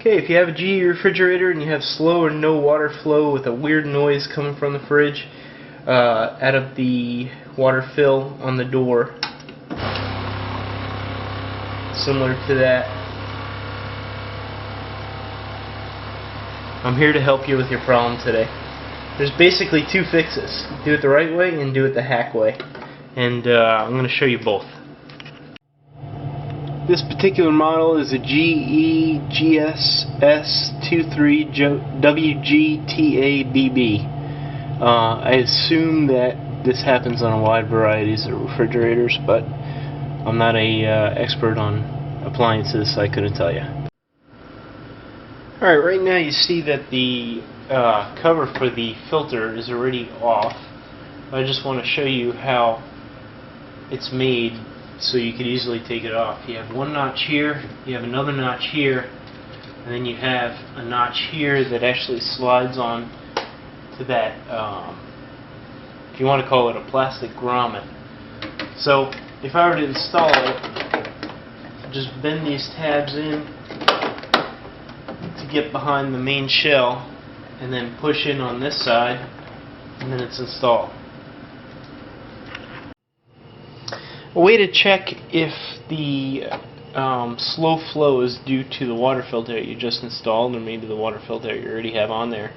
Okay, if you have a GE refrigerator and you have slow or no water flow with a weird noise coming from the fridge out of the water fill on the door, similar to that, I'm here to help you with your problem today. There's basically two fixes. Do it the right way and do it the hack way. And I'm going to show you both. This particular model is a GE GSS23WGTA BB. I assume that this happens on a wide variety of refrigerators, but I'm not a expert on appliances, so I couldn't tell you. Alright, right now you see that the cover for the filter is already off. I just want to show you how it's made so you could easily take it off. You have one notch here, you have another notch here, and then you have a notch here that actually slides on to that, if you want to call it a plastic grommet. So if I were to install it, just bend these tabs in to get behind the main shell and then push in on this side, and then it's installed. A way to check if the slow flow is due to the water filter that you just installed, or maybe the water filter that you already have on there,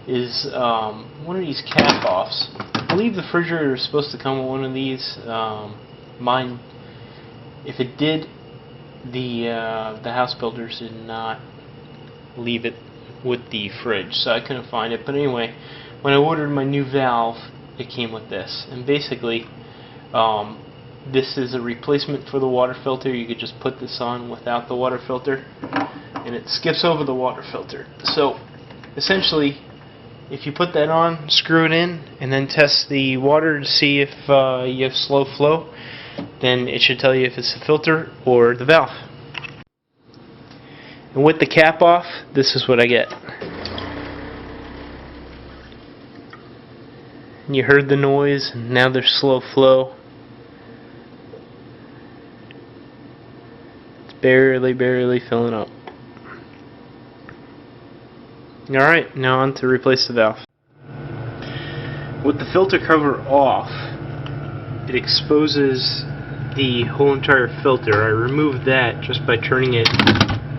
is one of these cap offs. I believe the refrigerator is supposed to come with one of these. Mine, if it did, the house builders did not leave it with the fridge, so I couldn't find it. But anyway, when I ordered my new valve, it came with this, and basically this is a replacement for the water filter. You could just put this on without the water filter, and it skips over the water filter. So essentially, if you put that on, screw it in, and then test the water to see if you have slow flow, then it should tell you if it's the filter or the valve. And with the cap off, this is what I get. You heard the noise, and now there's slow flow. It's barely filling up. Alright, now on to replace the valve. With the filter cover off, it exposes the whole entire filter. I removed that just by turning it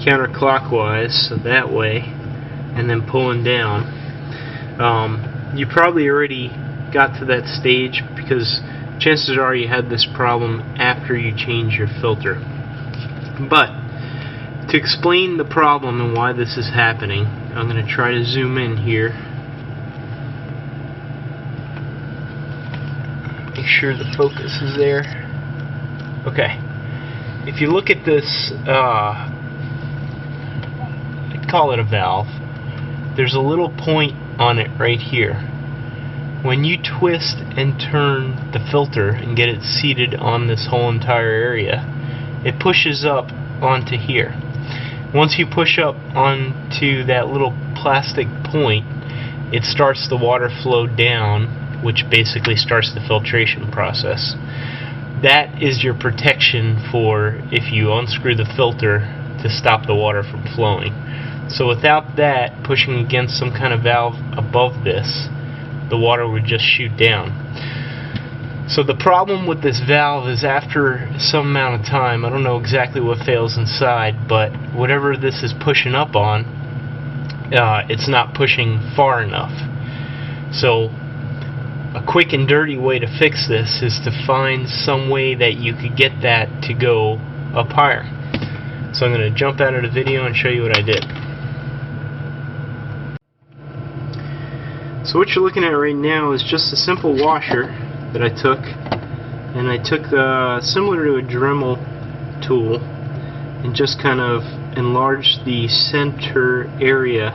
counterclockwise, so that way, and then pulling down. You probably already got to that stage because chances are you had this problem after you changed your filter. But to explain the problem and why this is happening, I'm going to try to zoom in here. Make sure the focus is there. Okay. If you look at this, I'd call it a valve. There's a little point on it right here. When you twist and turn the filter and get it seated on this whole entire area, it pushes up onto here. Once you push up onto that little plastic point, it starts the water flow down, which basically starts the filtration process. That is your protection for if you unscrew the filter to stop the water from flowing. So without that pushing against some kind of valve above this, the water would just shoot down. So the problem with this valve is after some amount of time, I don't know exactly what fails inside, but whatever this is pushing up on, it's not pushing far enough. So a quick and dirty way to fix this is to find some way that you could get that to go up higher. So I'm going to jump out of the video and show you what I did. So what you're looking at right now is just a simple washer that I took, and I took similar to a Dremel tool and just kind of enlarged the center area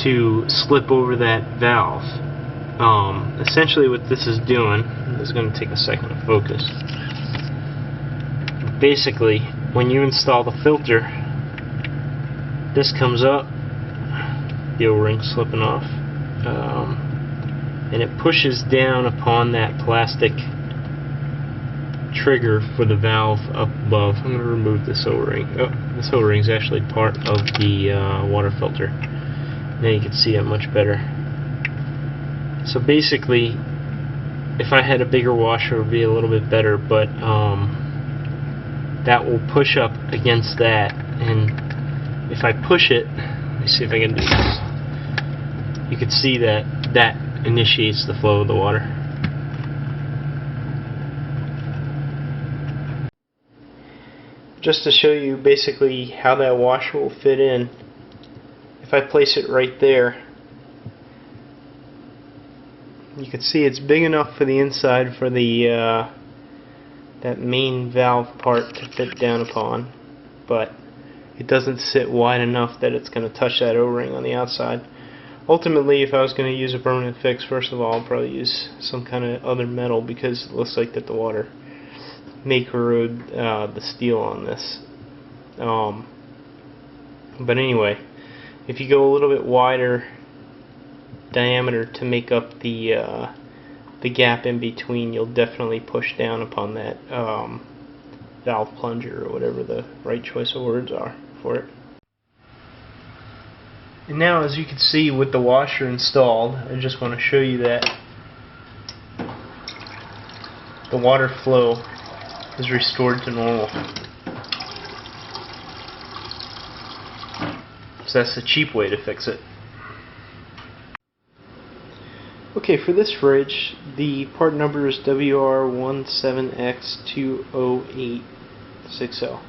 to slip over that valve. Essentially what this is doing, this is going to take a second to focus. Basically, when you install the filter, this comes up, the O-ring slipping off, and it pushes down upon that plastic trigger for the valve up above. I'm going to remove this O-ring. Oh, this O-ring is actually part of the water filter. Now you can see it much better. So basically, if I had a bigger washer, it would be a little bit better, but that will push up against that, and if I push it, let me see if I can do this, you can see that that initiates the flow of the water. Just to show you basically how that washer will fit in, if I place it right there, you can see it's big enough for the inside for the that main valve part to fit down upon, but it doesn't sit wide enough that it's going to touch that O-ring on the outside. Ultimately, if I was going to use a permanent fix, first of all, I'll probably use some kind of other metal, because it looks like that the water may corrode the steel on this. But anyway, if you go a little bit wider diameter to make up the gap in between, you'll definitely push down upon that valve plunger, or whatever the right choice of words are for it. And now, as you can see with the washer installed, I just want to show you that the water flow is restored to normal. So that's the cheap way to fix it. Okay, for this fridge, the part number is WR17X20860.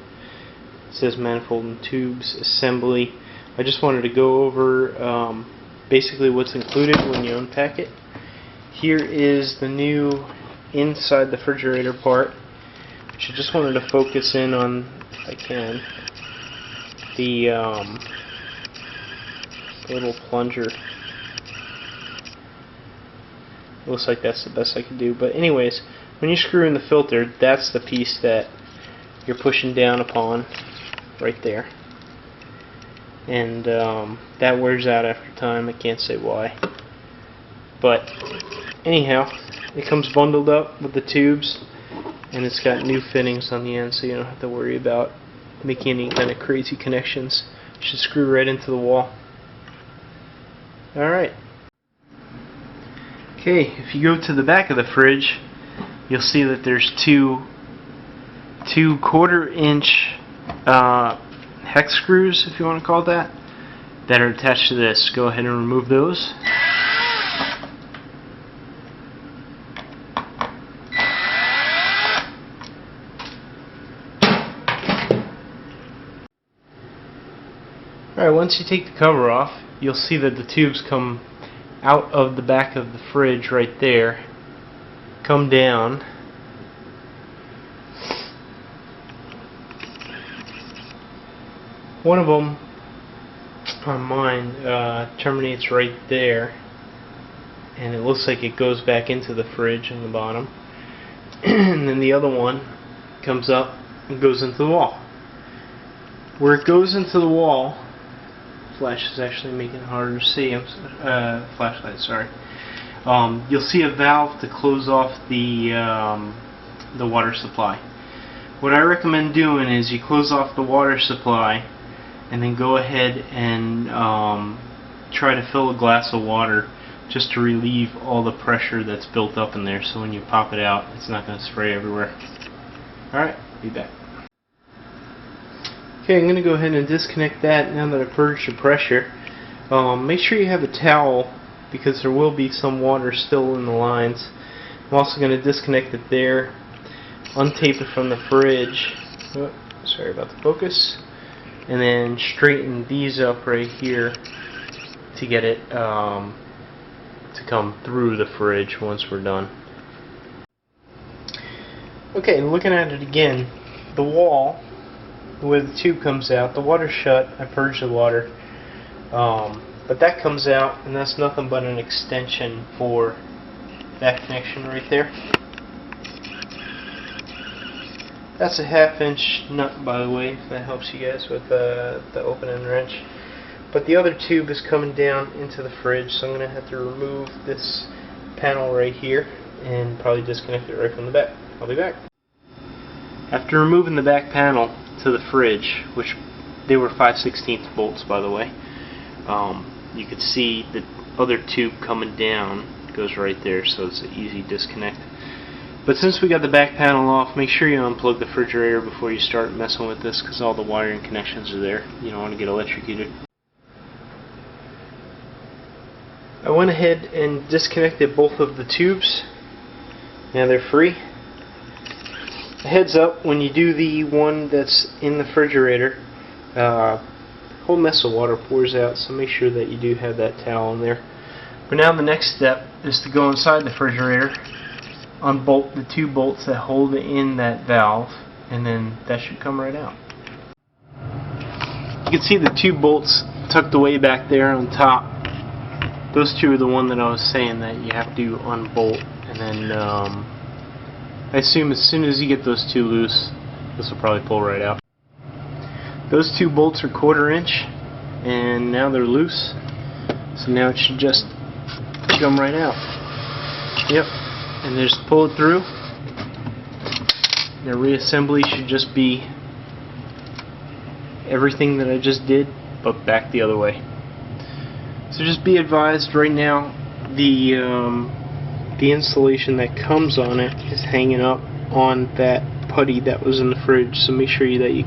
It says Manifold and Tubes Assembly. I just wanted to go over basically what's included when you unpack it. Here is the new inside the refrigerator part, which I just wanted to focus in on, if I can, the little plunger. Looks like that's the best I can do, but anyways, when you screw in the filter, that's the piece that you're pushing down upon right there, and that wears out after time. I can't say why, but anyhow, it comes bundled up with the tubes, and it's got new fittings on the end, so you don't have to worry about making any kind of crazy connections. It should screw right into the wall. Alright. Okay, if you go to the back of the fridge, you'll see that there's two 1/4-inch hex screws, if you want to call it that are attached to this. Go ahead and remove those. Alright, once you take the cover off, you'll see that the tubes come out of the back of the fridge right there, come down, one of them on mine terminates right there, and it looks like it goes back into the fridge on the bottom, and then the other one comes up and goes into the wall. Where it goes into the wall, flash is actually making it harder to see. Flashlight, sorry. You'll see a valve to close off the water supply. What I recommend doing is you close off the water supply, and then go ahead and try to fill a glass of water, just to relieve all the pressure that's built up in there, so when you pop it out, it's not going to spray everywhere. Alright, be back. Okay, I'm going to go ahead and disconnect that now that I've purged the pressure. Make sure you have a towel, because there will be some water still in the lines. I'm also going to disconnect it there, untape it from the fridge, sorry about the focus, and then straighten these up right here to get it to come through the fridge once we're done. Okay, looking at it again, the wall where the tube comes out, the water's shut. I purged the water, but that comes out, and that's nothing but an extension for that connection right there. That's a 1/2-inch nut, by the way, if that helps you guys with the opening wrench. But the other tube is coming down into the fridge, so I'm going to have to remove this panel right here and probably disconnect it right from the back. I'll be back. After removing the back panel to the fridge, which they were 5/16 bolts by the way, you could see the other tube coming down goes right there, so it's an easy disconnect. But since we got the back panel off, make sure you unplug the refrigerator before you start messing with this, because all the wiring connections are there. You don't want to get electrocuted. I went ahead and disconnected both of the tubes. Now they're free. A heads up, when you do the one that's in the refrigerator, a whole mess of water pours out, so make sure that you do have that towel in there. But now the next step is to go inside the refrigerator, unbolt the two bolts that hold in that valve, and then that should come right out. You can see the two bolts tucked away back there on top. Those two are the one that I was saying that you have to unbolt, and then I assume as soon as you get those two loose, this will probably pull right out. Those two bolts are 1/4 inch, and now they're loose, so now it should just come right out. Yep, and just pull it through. The reassembly should just be everything that I just did, but back the other way. So just be advised, right now the insulation that comes on it is hanging up on that putty that was in the fridge, so make sure that you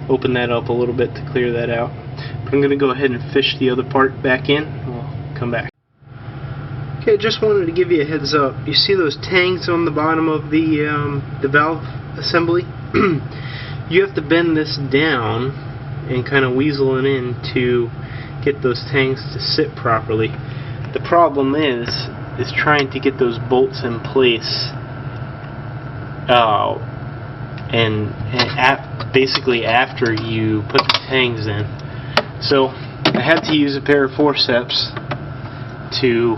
open that up a little bit to clear that out. But I'm going to go ahead and fish the other part back in, and we'll come back. Okay, just wanted to give you a heads up. You see those tangs on the bottom of the valve assembly? You have to bend this down and kind of weasel it in to get those tangs to sit properly. The problem is trying to get those bolts in place basically after you put the tangs in. So I had to use a pair of forceps to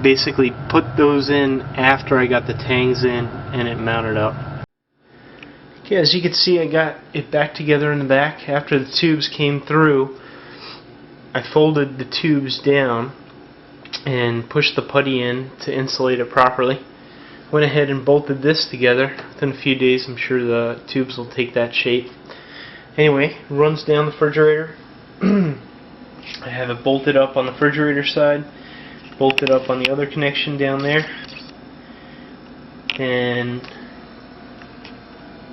basically put those in after I got the tangs in and it mounted up. Okay, as you can see, I got it back together in the back. After the tubes came through, I folded the tubes down and pushed the putty in to insulate it properly. Went ahead and bolted this together. Within a few days, I'm sure the tubes will take that shape. Anyway, runs down the refrigerator. I have it bolted up on the refrigerator side, bolted up on the other connection down there, and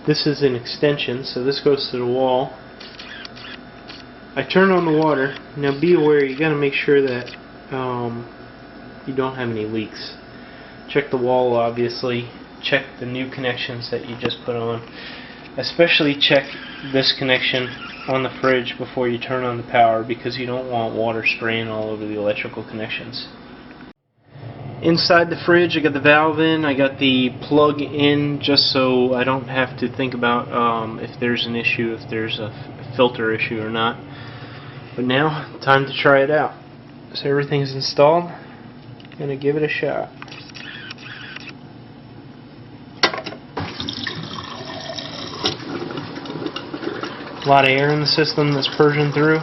this is an extension, so this goes to the wall. I turn on the water. Now be aware, you got to make sure that you don't have any leaks. Check the wall, obviously. Check the new connections that you just put on. Especially check this connection on the fridge before you turn on the power, because you don't want water spraying all over the electrical connections. Inside the fridge, I got the valve in, I got the plug in, just so I don't have to think about if there's an issue, if there's a filter issue or not. But now, time to try it out. So everything's installed. Gonna give it a shot. A lot of air in the system that's purging through.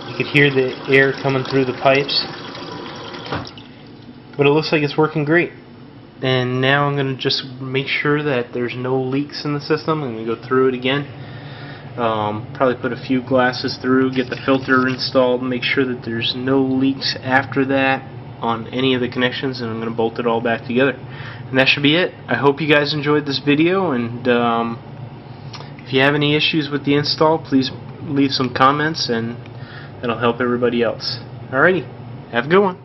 You could hear the air coming through the pipes. But it looks like it's working great. And now I'm going to just make sure that there's no leaks in the system. I'm going to go through it again. Probably put a few glasses through, get the filter installed, make sure that there's no leaks after that on any of the connections, and I'm going to bolt it all back together. And that should be it. I hope you guys enjoyed this video, and if you have any issues with the install, please leave some comments, and that'll help everybody else. Alrighty, have a good one.